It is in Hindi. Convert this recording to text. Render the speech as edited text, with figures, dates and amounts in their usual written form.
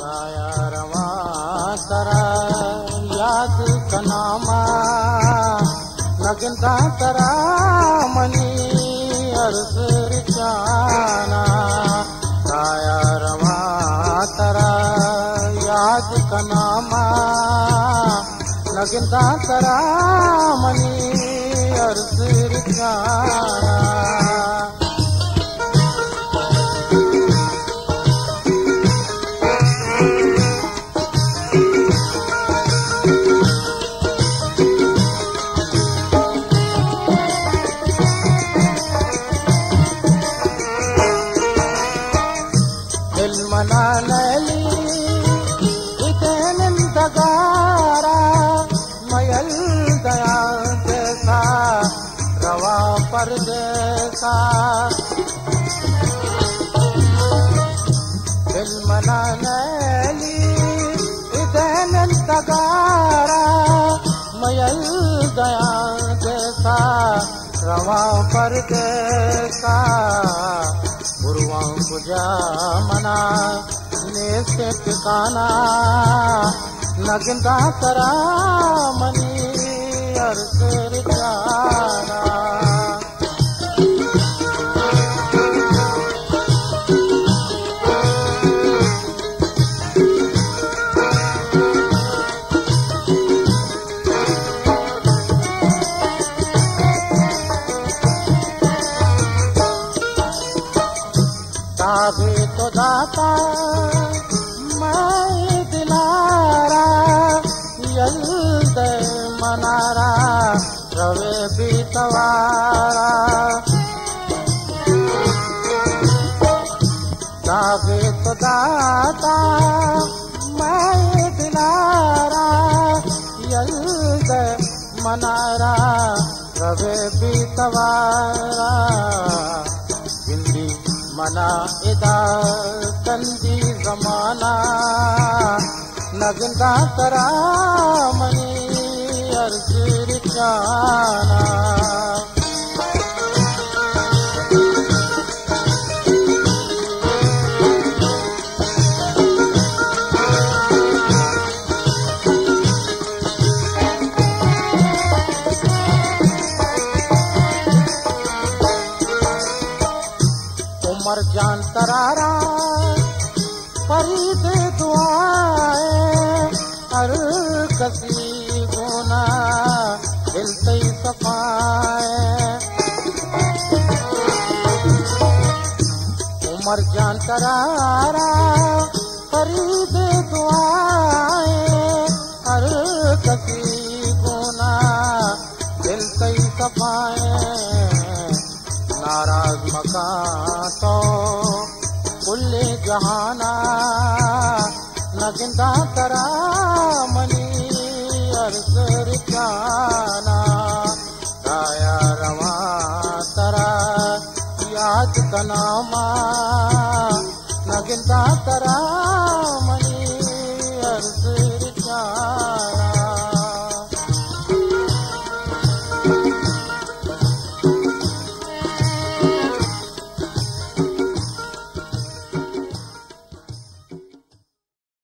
राया रवा तरा याद कनामा नगिंदा तरा मनी अर्ज रिचाना राया रवा तरा याद कनामा नगिंदा तरा मनी अर्ज रिचाना मना नली इतन दगारा मयल दया जैसा रवा परदेसा दिल मना नली इतन दगारा मयल दया जैसा रवा परदेसा गुरुआं पूजा मना नेसे ठिकाना नगिंदा तरा मनी अर्ज रिचाना ताबे तो दाता मैं दिलारा यल्द मनारा रवे बीतवारा ताबे तो दाता मैं दिलारा यल्द मनारा रवे बीतवारा मना इदा कंदी जमाना नगिंदा तरा मनी अर्ज रिचाना उमर जान तरारा फरीद दुआएं हर कसी गुना दिल तई सफाए उमर जान तरारा फरीद दुआएं हर कसी गुना दिल तई सफाए नाराज मकान तो कुल्ले जहाना नगिंदा तरा मनी अर्ज रिचाना राया रवा तरा याद कनामा नगिंदा तरा